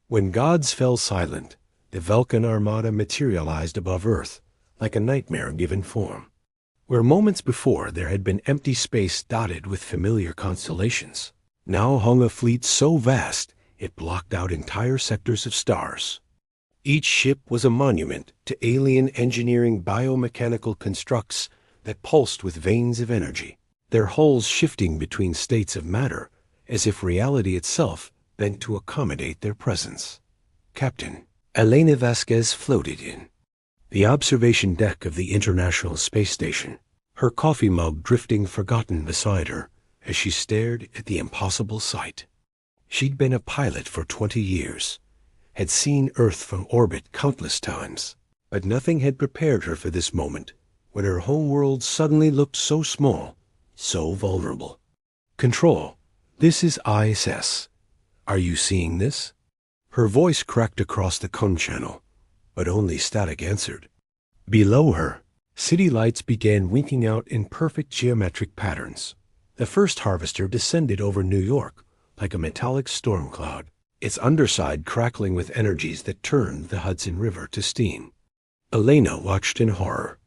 When gods fell silent, the Vulcan armada materialized above Earth, like a nightmare given form. Where moments before there had been empty space dotted with familiar constellations, now hung a fleet so vast it blocked out entire sectors of stars. Each ship was a monument to alien engineering biomechanical constructs that pulsed with veins of energy, their hulls shifting between states of matter as if reality itself bent to accommodate their presence. Captain Elena Vasquez floated in. The observation deck of the International Space Station, her coffee mug drifting forgotten beside her as she stared at the impossible sight. She'd been a pilot for 20 years, had seen Earth from orbit countless times, but nothing had prepared her for this moment when her home world suddenly looked so small, so vulnerable. Control, this is ISS. Are you seeing this? Her voice cracked across the cone channel, but only static answered. Below her, city lights began winking out in perfect geometric patterns. The first harvester descended over New York like a metallic storm cloud, its underside crackling with energies that turned the Hudson River to steam. Elena watched in horror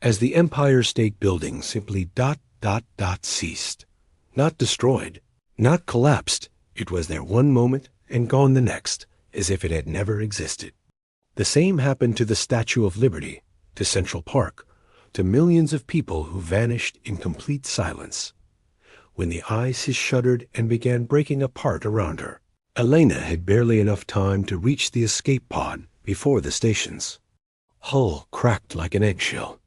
as the Empire State Building simply ceased. Not destroyed, not collapsed. It was there one moment and gone the next, as if it had never existed. The same happened to the Statue of Liberty, to Central Park, to millions of people who vanished in complete silence. When the ice shuddered and began breaking apart around her, Elena had barely enough time to reach the escape pod before the stations. Hull cracked like an eggshell.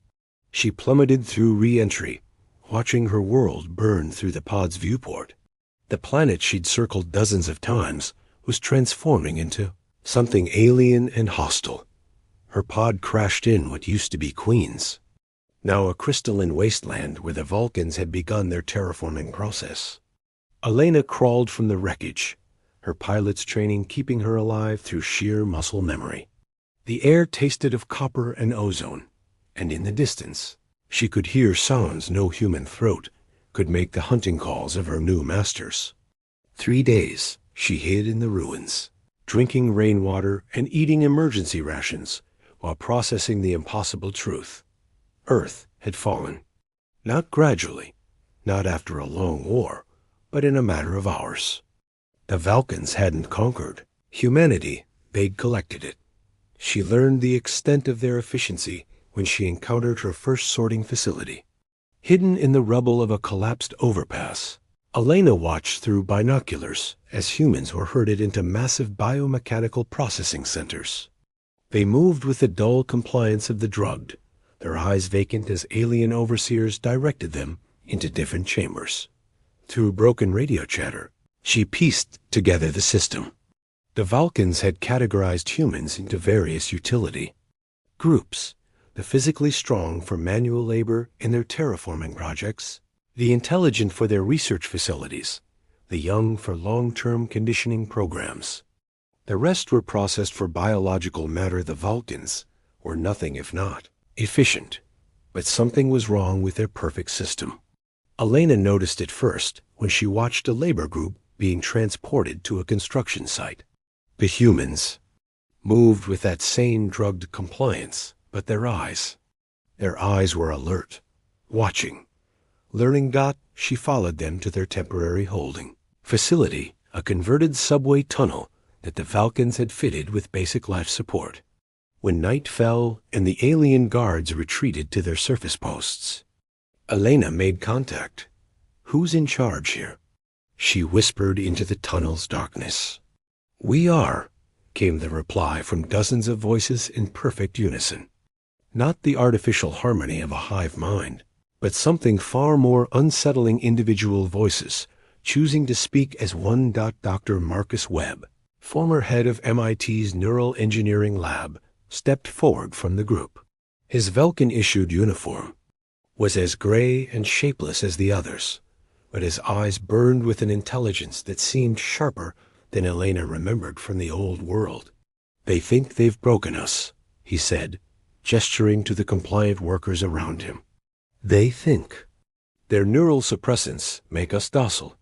She plummeted through re-entry, watching her world burn through the pod's viewport. The planet she'd circled dozens of times was transforming into something alien and hostile. Her pod crashed in what used to be Queens, now a crystalline wasteland where the Vulcans had begun their terraforming process. Elena crawled from the wreckage, her pilot's training keeping her alive through sheer muscle memory. The air tasted of copper and ozone, and in the distance, she could hear sounds no human throat could make the hunting calls of her new masters. 3 days she hid in the ruins, drinking rainwater and eating emergency rations while processing the impossible truth. Earth had fallen. Not gradually, not after a long war, but in a matter of hours. The Vulcans hadn't conquered. Humanity, they'd collected it. She learned the extent of their efficiency when she encountered her first sorting facility. Hidden in the rubble of a collapsed overpass, Elena watched through binoculars as humans were herded into massive biomechanical processing centers. They moved with the dull compliance of the drugged, their eyes vacant as alien overseers directed them into different chambers. Through broken radio chatter, she pieced together the system. The Vulcans had categorized humans into various utility groups: the physically strong for manual labor in their terraforming projects, the intelligent for their research facilities, the young for long-term conditioning programs. The rest were processed for biological matter. The Vulcans were nothing if not efficient, but something was wrong with their perfect system. Elena noticed it first when she watched a labor group being transported to a construction site. The humans moved with that same drugged compliance, but their eyes were alert, watching. Learning she followed them to their temporary holding facility, a converted subway tunnel that the Vulcans had fitted with basic life support. When night fell and the alien guards retreated to their surface posts, Elena made contact. "Who's in charge here?" She whispered into the tunnel's darkness. "We are," came the reply from dozens of voices in perfect unison. Not the artificial harmony of a hive mind, but something far more unsettling: individual voices, choosing to speak as one. Dr. Marcus Webb, former head of MIT's Neural Engineering Lab, stepped forward from the group. His Vulcan-issued uniform was as gray and shapeless as the others, but his eyes burned with an intelligence that seemed sharper than Elena remembered from the old world. "They think they've broken us," he said, gesturing to the compliant workers around him. "They think. Their neural suppressants make us docile,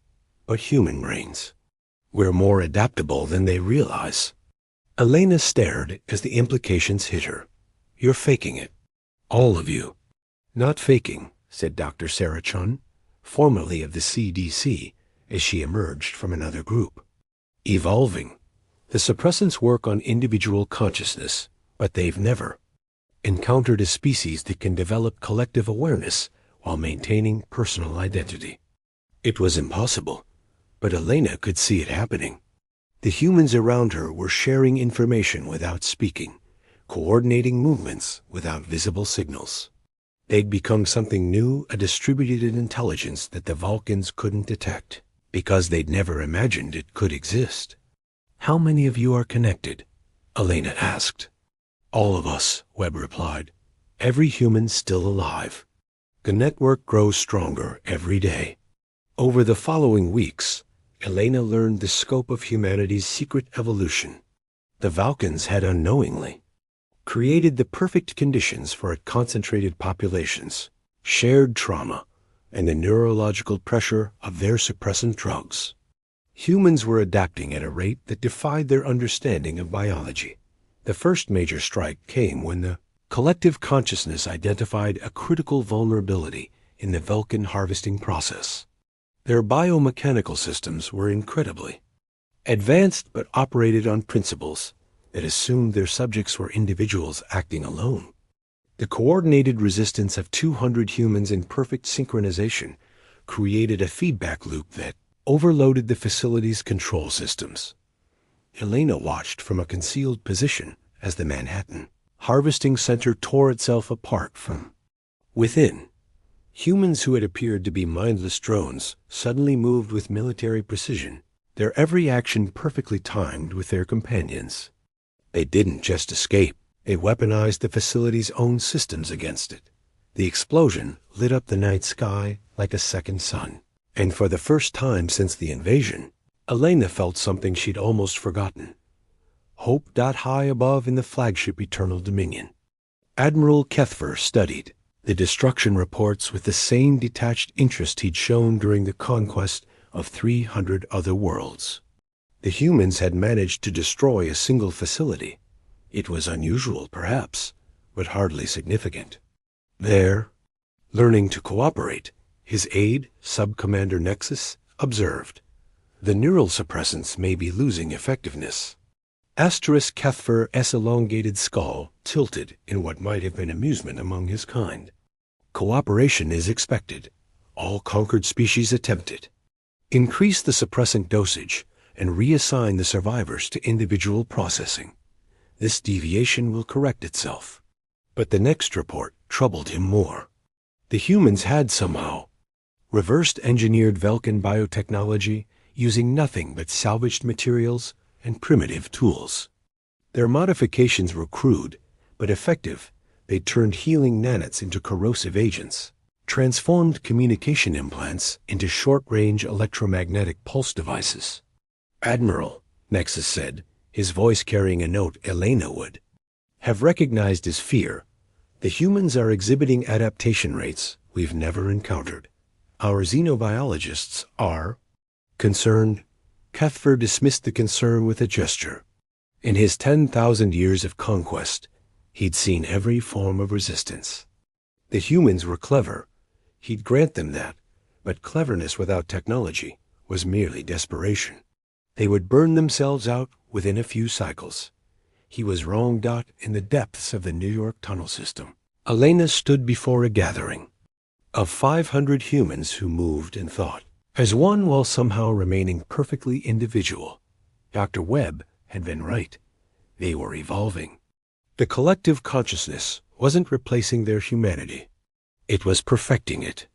but human brains. We're more adaptable than they realize. Elena stared as the implications hit her. You're faking it. All of you. Not faking, said Dr. Sarah Chun, formerly of the CDC, as she emerged from another group. Evolving. The suppressants work on individual consciousness, but they've never encountered a species that can develop collective awareness while maintaining personal identity. It was impossible, but Elena could see it happening. The humans around her were sharing information without speaking, coordinating movements without visible signals. They'd become something new, a distributed intelligence that the Vulcans couldn't detect, because they'd never imagined it could exist. How many of you are connected? Elena asked. All of us, Webb replied. Every human still alive. The network grows stronger every day. Over the following weeks, Elena learned the scope of humanity's secret evolution. The Vulcans had unknowingly created the perfect conditions for concentrated populations, shared trauma, and the neurological pressure of their suppressant drugs. Humans were adapting at a rate that defied their understanding of biology. The first major strike came when the collective consciousness identified a critical vulnerability in the Vulcan harvesting process. Their biomechanical systems were incredibly advanced but operated on principles that assumed their subjects were individuals acting alone. The coordinated resistance of 200 humans in perfect synchronization created a feedback loop that overloaded the facility's control systems. Elena watched from a concealed position as the Manhattan harvesting center tore itself apart from within. Humans who had appeared to be mindless drones suddenly moved with military precision, their every action perfectly timed with their companions. They didn't just escape, they weaponized the facility's own systems against it. The explosion lit up the night sky like a second sun, and for the first time since the invasion, Elena felt something she'd almost forgotten. Hope high above in the flagship Eternal Dominion. Admiral Kethfer studied the destruction reports with the same detached interest he'd shown during the conquest of 300 other worlds. The humans had managed to destroy a single facility. It was unusual, perhaps, but hardly significant. There, learning to cooperate, his aide, Sub-Commander Nexus, observed, the neural suppressants may be losing effectiveness. Kethfer's elongated skull tilted in what might have been amusement among his kind. Cooperation is expected. All conquered species attempt it. Increase the suppressant dosage and reassign the survivors to individual processing. This deviation will correct itself. But the next report troubled him more. The humans had somehow reversed engineered Vulcan biotechnology using nothing but salvaged materials and primitive tools. Their modifications were crude, but effective. They turned healing nanites into corrosive agents, transformed communication implants into short-range electromagnetic pulse devices. Admiral, Nexus said, his voice carrying a note Elena would have recognized as fear. The humans are exhibiting adaptation rates we've never encountered. Our xenobiologists are concerned. Kethfer dismissed the concern with a gesture. In his 10,000 years of conquest, he'd seen every form of resistance. The humans were clever. He'd grant them that, but cleverness without technology was merely desperation. They would burn themselves out within a few cycles. He was wrong. In the depths of the New York tunnel system, Elena stood before a gathering of 500 humans who moved and thought as one while somehow remaining perfectly individual. Dr. Webb had been right. They were evolving. The collective consciousness wasn't replacing their humanity. It was perfecting it.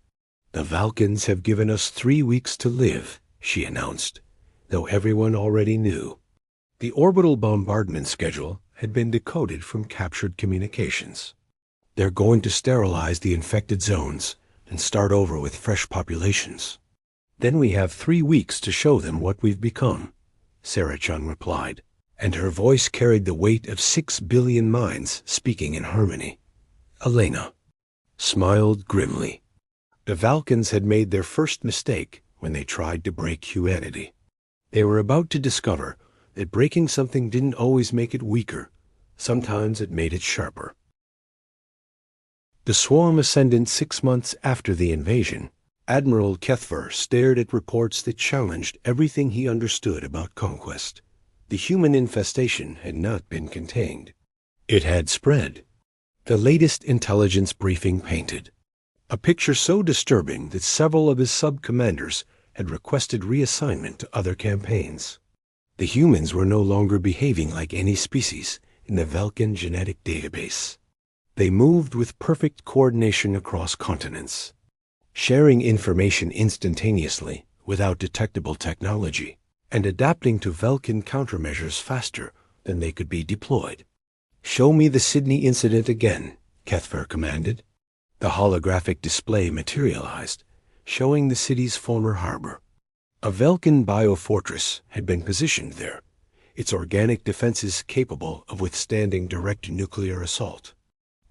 The Vulcans have given us 3 weeks to live, she announced, though everyone already knew. The orbital bombardment schedule had been decoded from captured communications. They're going to sterilize the infected zones and start over with fresh populations. Then we have 3 weeks to show them what we've become, Sarah Chun replied, and her voice carried the weight of 6 billion minds speaking in harmony. Elena smiled grimly. The Vulcans had made their first mistake when they tried to break humanity. They were about to discover that breaking something didn't always make it weaker. Sometimes it made it sharper. The swarm ascended 6 months after the invasion. Admiral Kethver stared at reports that challenged everything he understood about conquest. The human infestation had not been contained. It had spread. The latest intelligence briefing painted a picture so disturbing that several of his sub-commanders had requested reassignment to other campaigns. The humans were no longer behaving like any species in the Vulcan genetic database. They moved with perfect coordination across continents, sharing information instantaneously without detectable technology, and adapting to Vulcan countermeasures faster than they could be deployed. "Show me the Sydney incident again," Kethver commanded. The holographic display materialized, showing the city's former harbor. A Vulcan biofortress had been positioned there, its organic defenses capable of withstanding direct nuclear assault.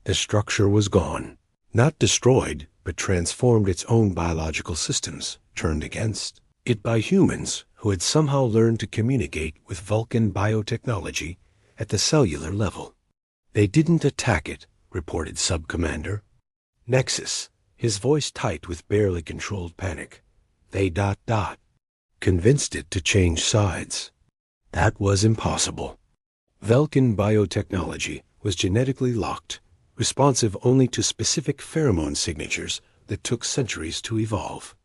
The structure was gone, not destroyed, but transformed its own biological systems, turned against it by humans who had somehow learned to communicate with Vulcan biotechnology at the cellular level. "They didn't attack it," reported Sub-Commander Nexus, his voice tight with barely controlled panic. "They ... convinced it to change sides." That was impossible. Vulcan biotechnology was genetically locked, responsive only to specific pheromone signatures that took centuries to evolve.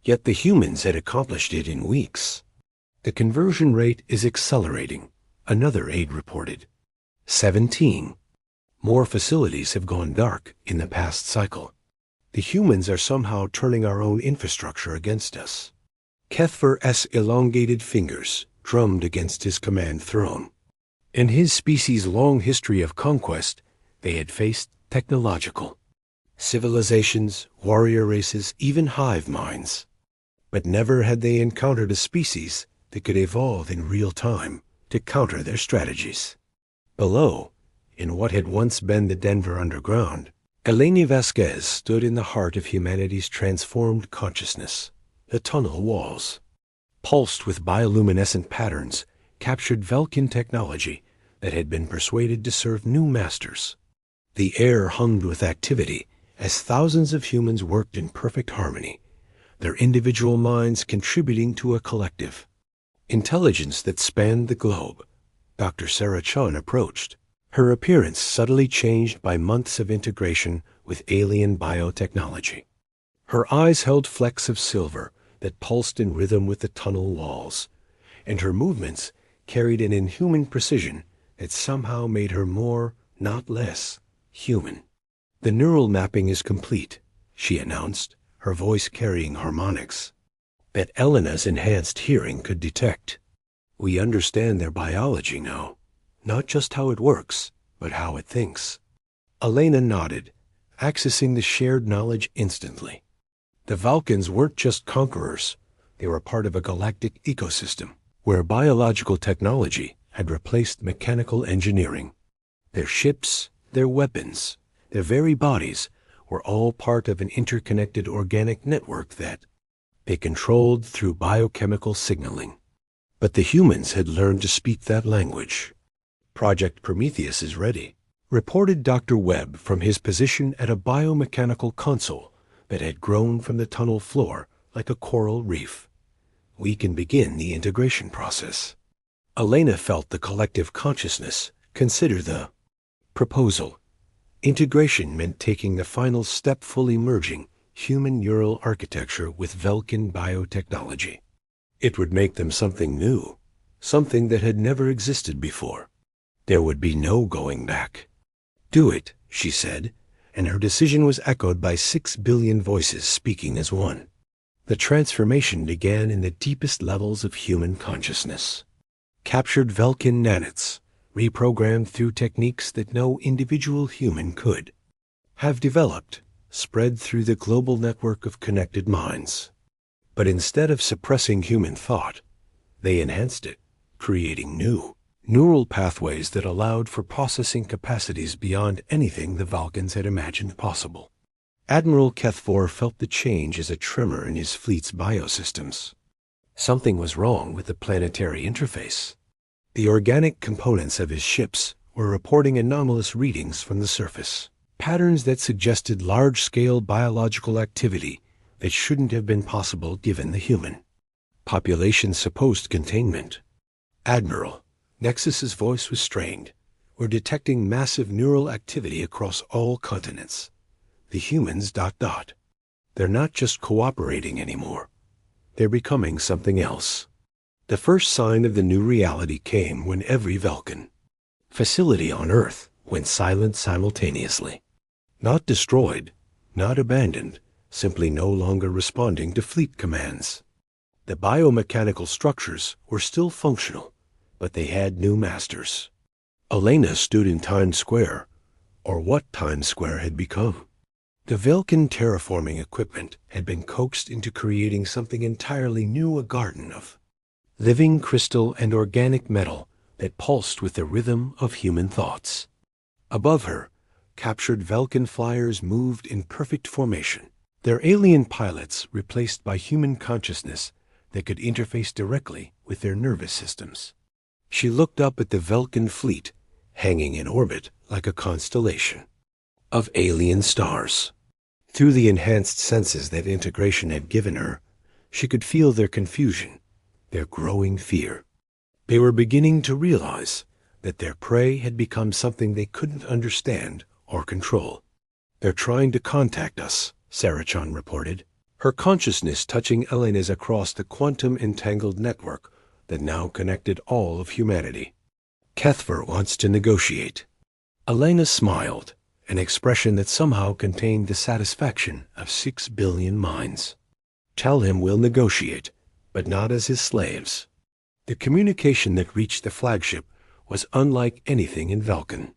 Yet the humans had accomplished it in weeks. "The conversion rate is accelerating," another aide reported. 17. More facilities have gone dark in the past cycle. The humans are somehow turning our own infrastructure against us. Kethver's elongated fingers drummed against his command throne. In his species' long history of conquest, they had faced technological civilizations, warrior races, even hive minds. But never had they encountered a species that could evolve in real time to counter their strategies. Below, in what had once been the Denver Underground, Eleni Vasquez stood in the heart of humanity's transformed consciousness. The tunnel walls, pulsed with bioluminescent patterns, captured Vulcan technology that had been persuaded to serve new masters. The air hummed with activity as thousands of humans worked in perfect harmony, their individual minds contributing to a collective intelligence that spanned the globe. Dr. Sarah Chun approached, her appearance subtly changed by months of integration with alien biotechnology. Her eyes held flecks of silver that pulsed in rhythm with the tunnel walls, and her movements carried an inhuman precision that somehow made her more, not less, human. "The neural mapping is complete," she announced, her voice carrying harmonics that Elena's enhanced hearing could detect. "We understand their biology now, not just how it works, but how it thinks." Elena nodded, accessing the shared knowledge instantly. The Vulcans weren't just conquerors, they were part of a galactic ecosystem where biological technology had replaced mechanical engineering. Their ships, their weapons, their very bodies were all part of an interconnected organic network that they controlled through biochemical signaling. But the humans had learned to speak that language. "Project Prometheus is ready," reported Dr. Webb from his position at a biomechanical console that had grown from the tunnel floor like a coral reef. "We can begin the integration process." Elena felt the collective consciousness consider the proposal. Integration meant taking the final step, fully merging human neural architecture with Vulcan biotechnology. It would make them something new, something that had never existed before. There would be no going back. "Do it," she said, and her decision was echoed by 6 billion voices speaking as one. The transformation began in the deepest levels of human consciousness. Captured Vulcan nanits, reprogrammed through techniques that no individual human could have developed, spread through the global network of connected minds. But instead of suppressing human thought, they enhanced it, creating new neural pathways that allowed for processing capacities beyond anything the Vulcans had imagined possible. Admiral Kethver felt the change as a tremor in his fleet's biosystems. Something was wrong with the planetary interface. The organic components of his ships were reporting anomalous readings from the surface, patterns that suggested large-scale biological activity that shouldn't have been possible given the human population's supposed containment. Admiral, Nexus's voice was strained. We're detecting massive neural activity across all continents. The humans ... They're not just cooperating anymore. They're becoming something else. The first sign of the new reality came when every Vulcan facility on Earth went silent simultaneously. Not destroyed, not abandoned, simply no longer responding to fleet commands. The biomechanical structures were still functional, but they had new masters. Elena stood in Times Square, or what Times Square had become. The Vulcan terraforming equipment had been coaxed into creating something entirely new, a garden of living crystal and organic metal that pulsed with the rhythm of human thoughts. Above her, captured Vulcan flyers moved in perfect formation, their alien pilots replaced by human consciousness that could interface directly with their nervous systems. She looked up at the Vulcan fleet, hanging in orbit like a constellation of alien stars. Through the enhanced senses that integration had given her, she could feel their confusion, their growing fear. They were beginning to realize that their prey had become something they couldn't understand or control. "They're trying to contact us," Sarachon reported, her consciousness touching Elena's across the quantum-entangled network that now connected all of humanity. "Kethver wants to negotiate." Elena smiled, an expression that somehow contained the satisfaction of 6 billion minds. "Tell him we'll negotiate, but not as his slaves." The communication that reached the flagship was unlike anything in Vulcan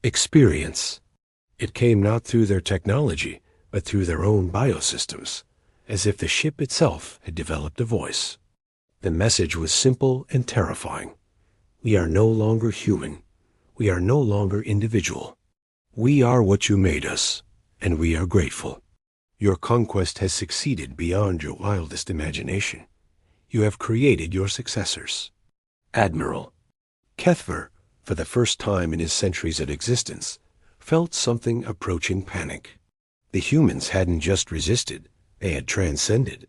experience. It came not through their technology, but through their own biosystems, as if the ship itself had developed a voice. The message was simple and terrifying. "We are no longer human. We are no longer individual. We are what you made us, and we are grateful. Your conquest has succeeded beyond your wildest imagination. You have created your successors." Admiral Kethver, for the first time in his centuries of existence, felt something approaching panic. The humans hadn't just resisted, they had transcended.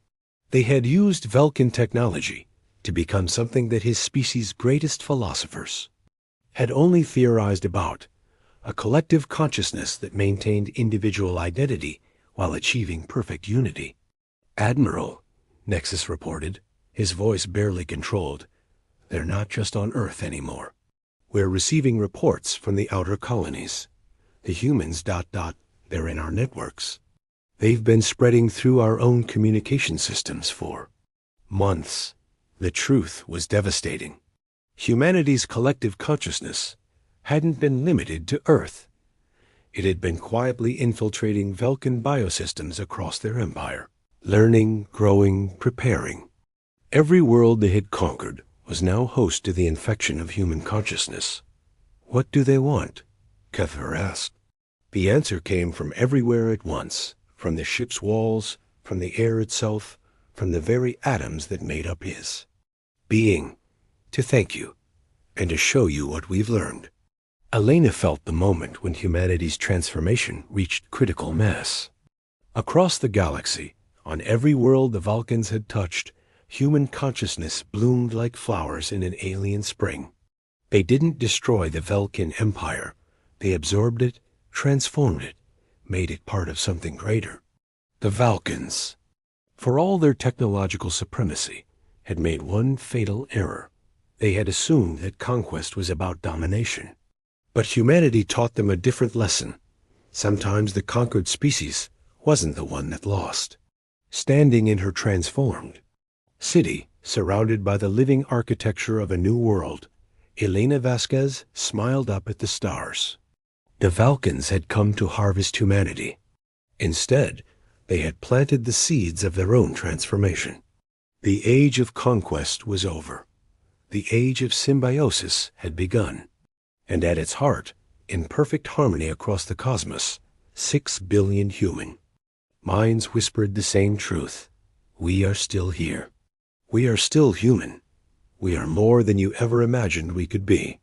They had used Vulcan technology to become something that his species' greatest philosophers had only theorized about, a collective consciousness that maintained individual identity while achieving perfect unity. "Admiral," Nexus reported, his voice barely controlled, "they're not just on Earth anymore. We're receiving reports from the outer colonies. The humans ... they're in our networks. They've been spreading through our own communication systems for months." The truth was devastating. Humanity's collective consciousness hadn't been limited to Earth. It had been quietly infiltrating Vulcan biosystems across their empire, learning, growing, preparing. Every world they had conquered was now host to the infection of human consciousness. "What do they want?" Kethver asked. The answer came from everywhere at once, from the ship's walls, from the air itself, from the very atoms that made up his being. "To thank you, and to show you what we've learned." Elena felt the moment when humanity's transformation reached critical mass. Across the galaxy, on every world the Vulcans had touched, human consciousness bloomed like flowers in an alien spring. They didn't destroy the Vulcan Empire. They absorbed it, transformed it, made it part of something greater. The Vulcans, for all their technological supremacy, had made one fatal error. They had assumed that conquest was about domination. But humanity taught them a different lesson. Sometimes the conquered species wasn't the one that lost. Standing in her transformed city, surrounded by the living architecture of a new world, Elena Vasquez smiled up at the stars. The Vulcans had come to harvest humanity. Instead, they had planted the seeds of their own transformation. The age of conquest was over. The age of symbiosis had begun. And at its heart, in perfect harmony across the cosmos, 6 billion human minds whispered the same truth. We are still here. We are still human. We are more than you ever imagined we could be.